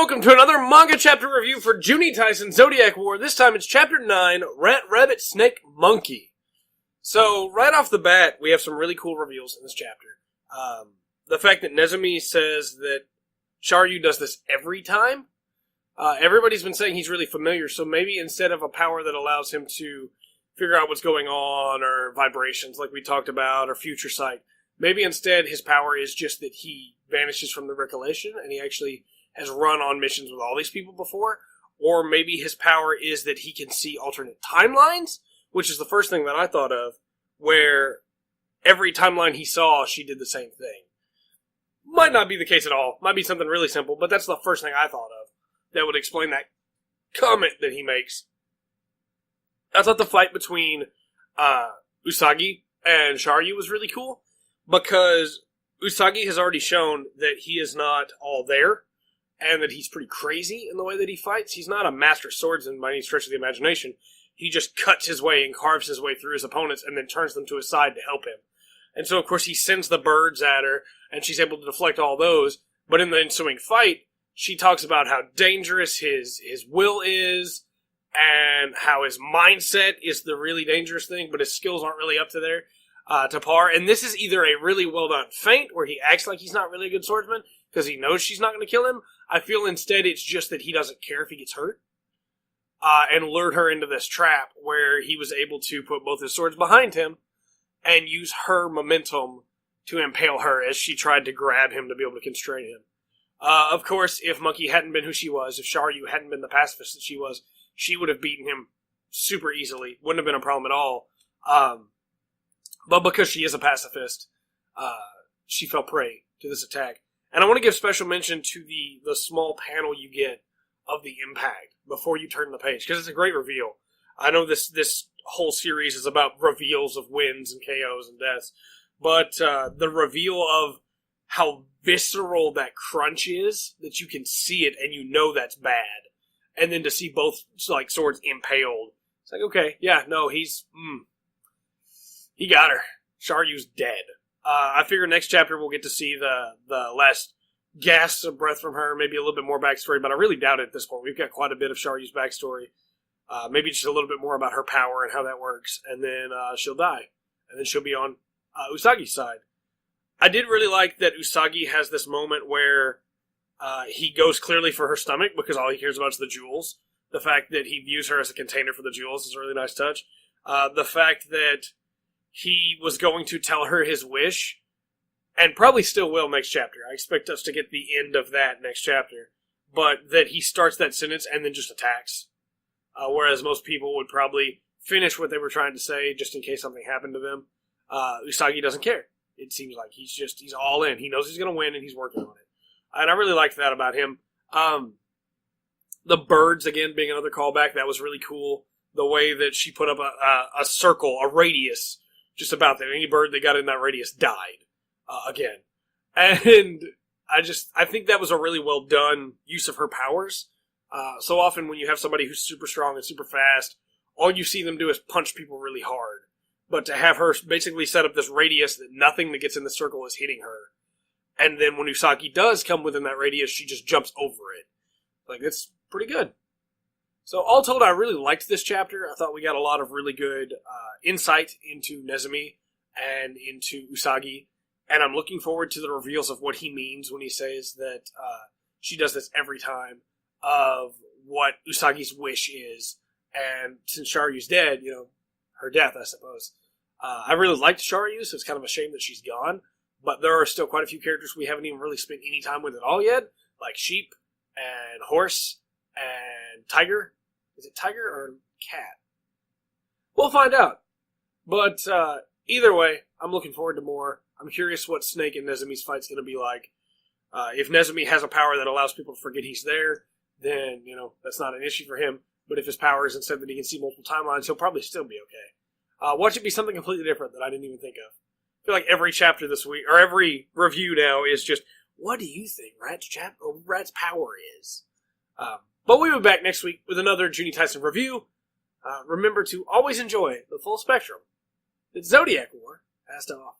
welcome to another manga chapter review for Juni Taisen Zodiac War. This time it's chapter 9, Rat, Rabbit, Snake, Monkey. So, right off the bat, we have some really cool reveals in this chapter. The fact that Nezumi says that Sharyu does this every time. Everybody's been saying he's really familiar, so maybe instead of a power that allows him to figure out what's going on, or vibrations like we talked about, or future sight, maybe instead his power is just that he vanishes from the recollection, and he actually has run on missions with all these people before. Or maybe his power is that he can see alternate timelines, which is the first thing that I thought of, where every timeline he saw, she did the same thing. Might not be the case at all. Might be something really simple, but that's the first thing I thought of that would explain that comment that he makes. I thought the fight between Usagi and Sharyu was really cool, because Usagi has already shown that he is not all there, and that he's pretty crazy in the way that he fights. He's not a master swordsman by any stretch of the imagination. He just cuts his way and carves his way through his opponents and then turns them to his side to help him. And so, of course, he sends the birds at her, and she's able to deflect all those. But in the ensuing fight, she talks about how dangerous his will is, and how his mindset is the really dangerous thing, but his skills aren't really up to there, to par. And this is either a really well-done feint, where he acts like he's not really a good swordsman, because he knows she's not going to kill him. I feel instead it's just that he doesn't care if he gets hurt. And lured her into this trap where he was able to put both his swords behind him and use her momentum to impale her as she tried to grab him to be able to constrain him. Of course, if Monkey hadn't been who she was, if Sharyu hadn't been the pacifist that she was, she would have beaten him super easily. Wouldn't have been a problem at all. But because she is a pacifist, she fell prey to this attack. And I want to give special mention to the small panel you get of the impact before you turn the page, because it's a great reveal. I know this whole series is about reveals of wins and KOs and deaths, but the reveal of how visceral that crunch is, that you can see it and you know that's bad, and then to see both like swords impaled, it's like, okay, yeah, no, he got her. Sharyu's dead. I figure next chapter we'll get to see the last gasps of breath from her, maybe a little bit more backstory, but I really doubt it at this point. We've got quite a bit of Sharyu's backstory. Maybe just a little bit more about her power and how that works, and then she'll die. And then she'll be on Usagi's side. I did really like that Usagi has this moment where he goes clearly for her stomach, because all he cares about is the jewels. The fact that he views her as a container for the jewels is a really nice touch. The fact that he was going to tell her his wish, and probably still will next chapter. I expect us to get the end of that next chapter. But that he starts that sentence and then just attacks. Whereas most people would probably finish what they were trying to say just in case something happened to them. Usagi doesn't care. It seems like he's all in. He knows he's going to win and he's working on it. And I really liked that about him. The birds, again, being another callback, that was really cool. The way that she put up a circle, a radius, just about that. Any bird that got in that radius died. Again. And I think that was a really well done use of her powers. So often when you have somebody who's super strong and super fast, all you see them do is punch people really hard. But to have her basically set up this radius that nothing that gets in the circle is hitting her. And then when Usagi does come within that radius, she just jumps over it. Like, it's pretty good. So all told, I really liked this chapter. I thought we got a lot of really good insight into Nezumi and into Usagi. And I'm looking forward to the reveals of what he means when he says that she does this every time, of what Usagi's wish is. And since Sharyu's dead, her death, I suppose. I really liked Sharyu, so it's kind of a shame that she's gone. But there are still quite a few characters we haven't even really spent any time with at all yet, like Sheep and Horse and Tiger. Is it Tiger or Cat? We'll find out. But either way, I'm looking forward to more. I'm curious what Snake and Nezumi's fight's going to be like. If Nezumi has a power that allows people to forget he's there, then, that's not an issue for him. But if his power is instead that he can see multiple timelines, he'll probably still be okay. Watch it be something completely different that I didn't even think of. I feel like every chapter this week, or every review now, is just, what do you think Rat's power is? But we'll be back next week with another Juni Taisen review. Remember to always enjoy the full spectrum that Zodiac War has to offer.